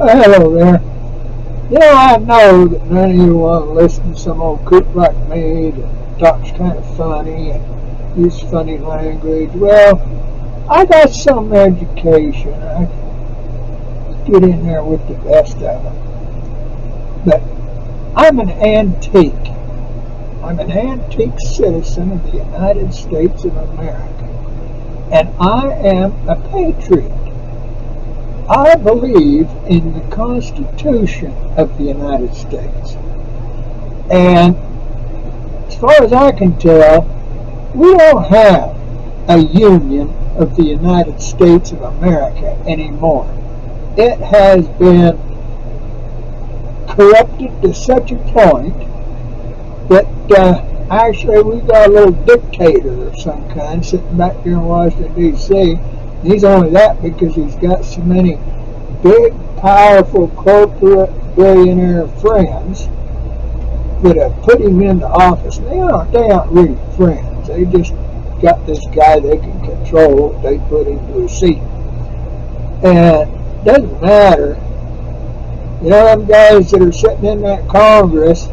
Well, hello there. I know that none of you want to listen to some old coot like me that talks kind of funny and uses funny language. Well, I got some education. I can get in there with the best of them. But I'm an antique. I'm an antique citizen of the United States of America. And I am a patriot. I believe in the Constitution of the United States. And as far as I can tell, we don't have a Union of the United States of America anymore. It has been corrupted to such a point that actually we've got a little dictator of some kind sitting back here in Washington, D.C. He's only that because he's got so many big, powerful corporate billionaire friends that have put him into office. They aren't really friends. They just got this guy they can control. They put him to a seat. And it doesn't matter. Them guys that are sitting in that Congress,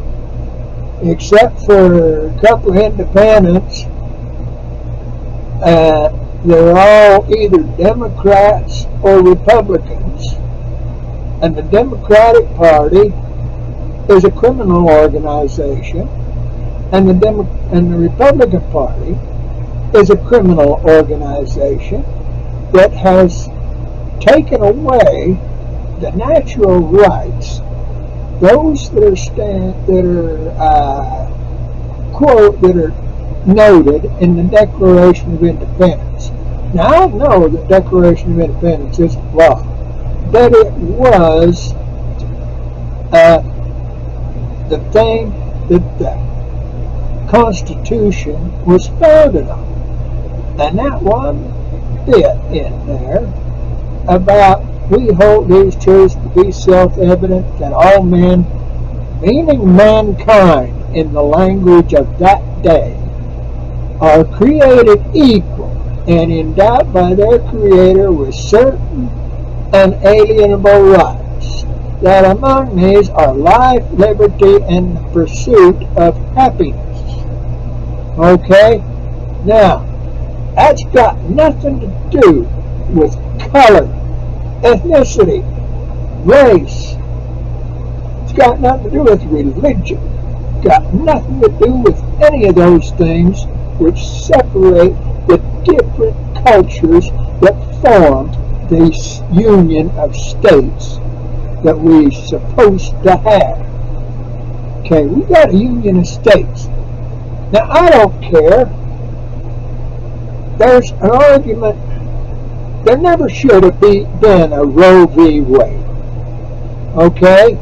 except for a couple of independents, they're all either Democrats or Republicans. And the Democratic Party is a criminal organization, and the Republican Party is a criminal organization that has taken away the natural rights, those that are noted in the Declaration of Independence. Now I know the Declaration of Independence isn't law, but it was the thing that the Constitution was founded on. And that one bit in there about we hold these truths to be self-evident that all men, meaning mankind in the language of that day, are created equal and endowed by their Creator with certain unalienable rights, that among these are life, liberty, and the pursuit of happiness. Okay? Now, that's got nothing to do with color, ethnicity, race. It's got nothing to do with religion. It's got nothing to do with any of those things which separate the different cultures that form this union of states that we're supposed to have. Okay, we got a union of states. Now, I don't care. There's an argument. There never should have been a Roe v. Wade. Okay?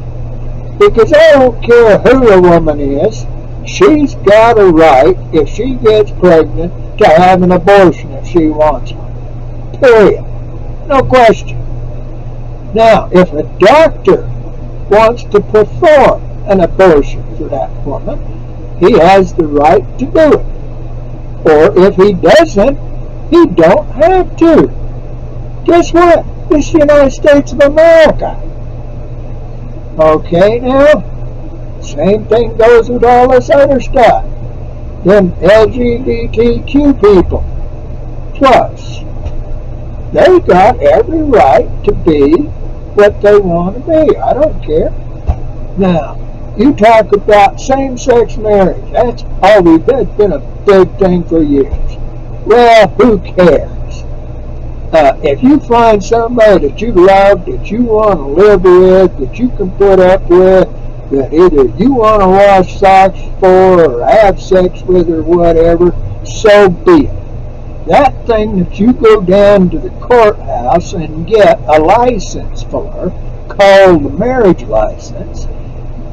Because I don't care who a woman is. She's got a right, if she gets pregnant, to have an abortion if she wants one. Period. No question. Now, if a doctor wants to perform an abortion for that woman, he has the right to do it. Or if he doesn't, he don't have to. Guess what? This is the United States of America. Okay, now? Same thing goes with all this other stuff. Them LGBTQ people. Plus, they got every right to be what they want to be. I don't care. Now, you talk about same-sex marriage. That's been a big thing for years. Well, who cares? If you find somebody that you love, that you want to live with, that you can put up with, that either you want to wash socks for or have sex with or whatever, so be it. That thing that you go down to the courthouse and get a license for, called a marriage license,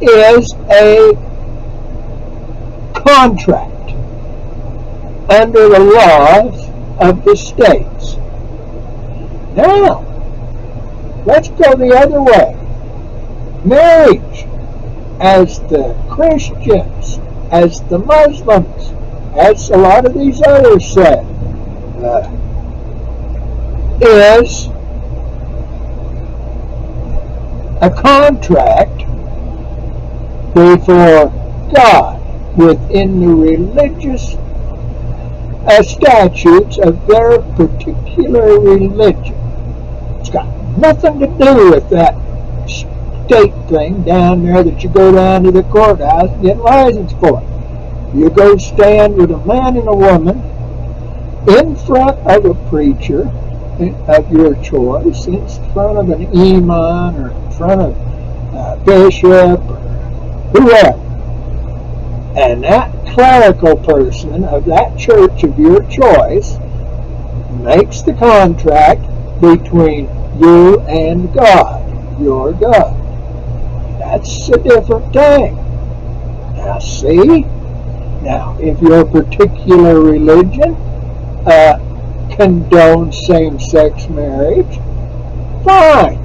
is a contract under the laws of the states. Now, let's go the other way. Marriage, as the Christians, as the Muslims, as a lot of these others say, is a contract before God within the religious statutes of their particular religion. It's got nothing to do with that state thing down there that you go down to the courthouse and get license for. You go stand with a man and a woman in front of a preacher of your choice, in front of an imam or in front of a bishop or whoever. And that clerical person of that church of your choice makes the contract between you and God, your God. That's a different thing. Now see, now if your particular religion condones same-sex marriage, fine.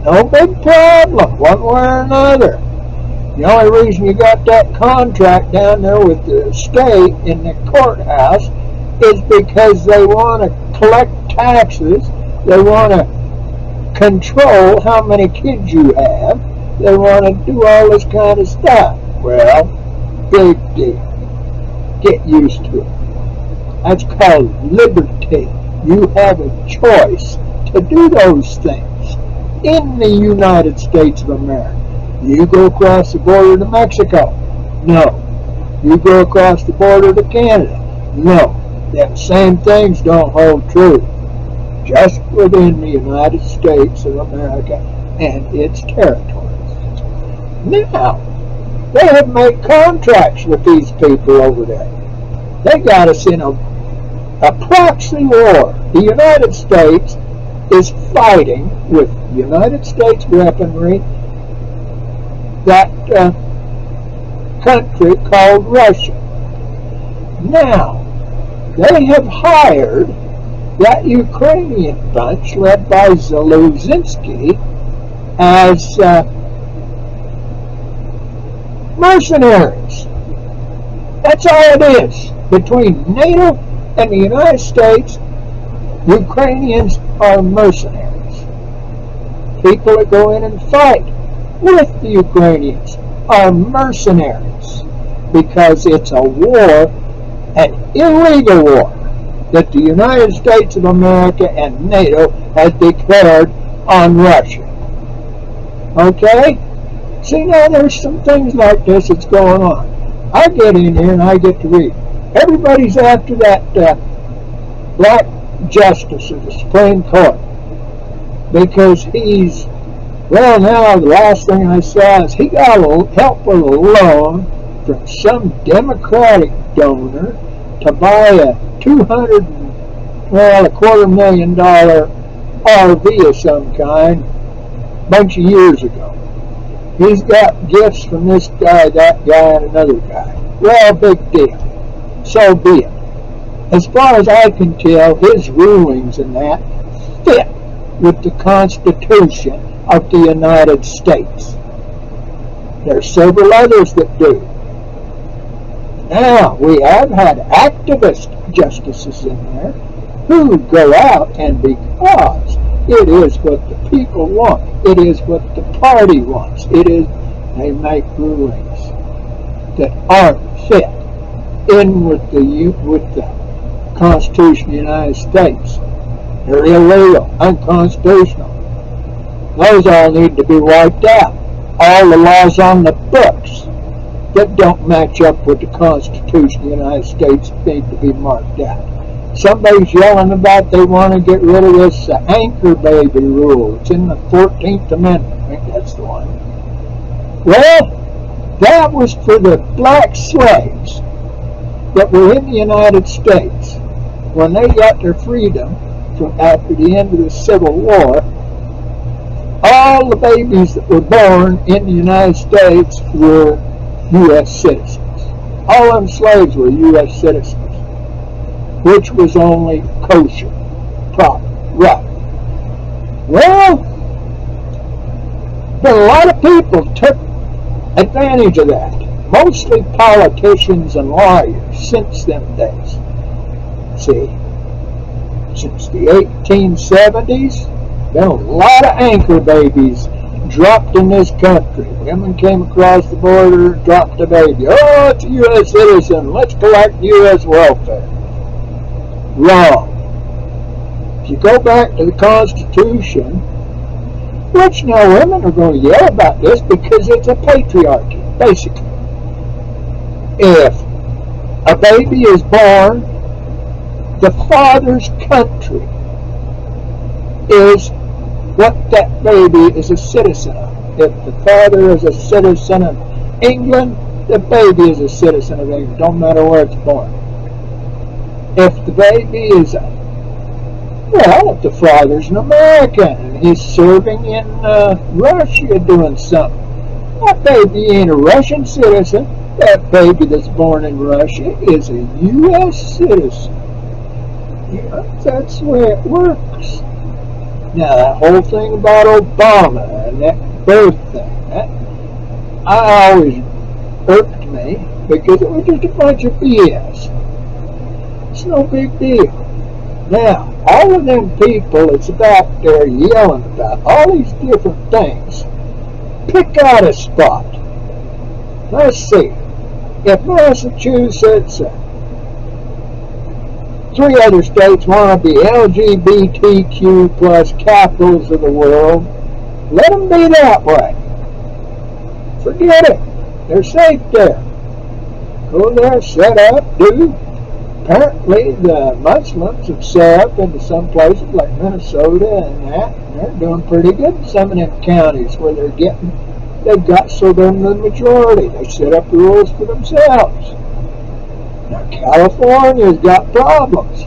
No big problem, one way or another. The only reason you got that contract down there with the state in the courthouse is because they want to collect taxes, they want to control how many kids you have, they want to do all this kind of stuff. Well, big deal. Get used to it. That's called liberty. You have a choice to do those things in the United States of America. You go across the border to Mexico? No. You go across the border to Canada? No. Them same things don't hold true. Just within the United States of America and its territories. Now, they have made contracts with these people over there. They got us in a proxy war. The United States is fighting with United States weaponry that country called Russia. Now, they have hired that Ukrainian bunch led by Zelensky as mercenaries. That's all it is. Between NATO and the United States, Ukrainians are mercenaries. People that go in and fight with the Ukrainians are mercenaries because it's a war, an illegal war, that the United States of America and NATO has declared on Russia. Okay? See, now there's some things like this that's going on. I get in here and I get to read. Everybody's after that black justice of the Supreme Court because he's, well, now the last thing I saw is he got help with a loan from some Democratic donor to buy a $250,000 RV of some kind a bunch of years ago. He's got gifts from this guy, that guy, and another guy. Well, big deal. So be it. As far as I can tell, his rulings and that fit with the Constitution of the United States. There's several others that do. Now, we have had activist justices in there who go out, and because it is what the people want, it is what the party wants, it is, they make rulings that aren't fit in with the Constitution of the United States. They're illegal, unconstitutional. Those all need to be wiped out. All the laws on the books that don't match up with the Constitution of the United States need to be marked out. Somebody's yelling about they want to get rid of this anchor baby rule. It's in the 14th Amendment. I think that's the one. Well, that was for the black slaves that were in the United States. When they got their freedom from after the end of the Civil War, all the babies that were born in the United States were U.S. citizens. All them slaves were U.S. citizens, which was only kosher, proper, right. Well, but a lot of people took advantage of that, mostly politicians and lawyers since them days. See, since the 1870s, Been a lot of anchor babies dropped in this country. Women came across the border, dropped a baby. Oh, it's a U.S. citizen. Let's collect U.S. welfare. Wrong. If you go back to the Constitution, which now women are going to yell about this because it's a patriarchy, basically. If a baby is born, the father's country is what that baby is a citizen of. If the father is a citizen of England, the baby is a citizen of England. Don't matter where it's born. If the baby is, if the father's an American and he's serving in Russia doing something, that baby ain't a Russian citizen. That baby that's born in Russia is a U.S. citizen. That's the way it works. Now, that whole thing about Obama and that birth thing, that always irked me because it was just a bunch of BS. It's no big deal. Now, all of them people that's out there yelling about all these different things, pick out a spot. Let's see. If Massachusetts and 3 other states want to be LGBTQ plus capitals of the world, let them be that way. Forget it. They're safe there. Go there, set up, do. Apparently the Muslims have set up into some places like Minnesota and that, and they're doing pretty good in some of them counties where they've got so they're in the majority. They set up the rules for themselves. Now California's got problems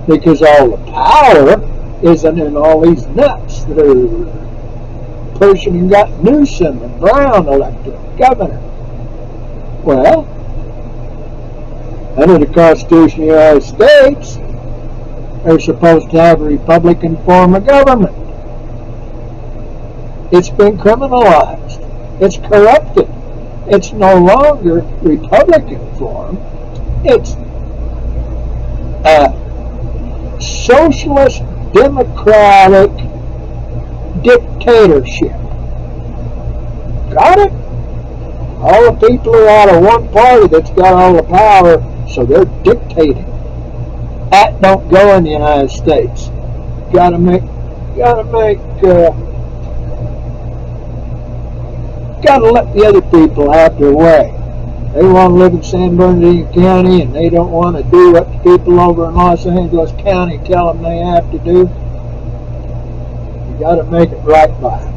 because all the power isn't in all these nuts that are pushing and got Newsom and Brown elected governor. Well, under the Constitution of the United States, they're supposed to have a Republican form of government. It's been criminalized. It's corrupted. It's no longer Republican form. It's a socialist democratic dictatorship. Got it? All the people are out of one party that's got all the power, so they're dictating. That don't go in the United States. Gotta let the other people have their way. They want to live in San Bernardino County and they don't want to do what the people over in Los Angeles County tell them they have to do. You got to make it right by them.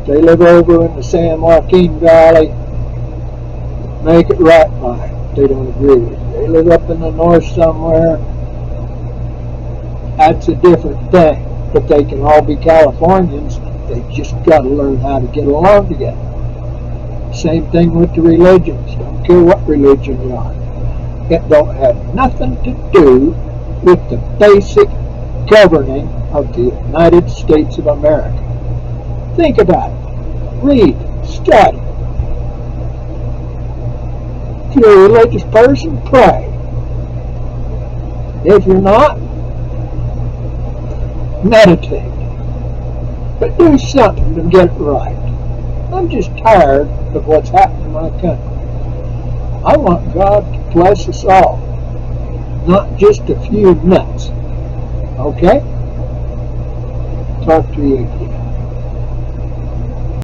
If they live over in the San Joaquin Valley, make it right by them. They don't agree with it. They live up in the north somewhere, that's a different thing. But they can all be Californians. They just got to learn how to get along together. Same thing with the religions. Don't care what religion you are. It don't have nothing to do with the basic governing of the United States of America. Think about it. Read. Study. If you're a religious person, pray. If you're not, meditate. But do something to get it right. I'm just tired of what's happening in my country. I want God to bless us all, not just a few nuts. Okay? Talk to you again.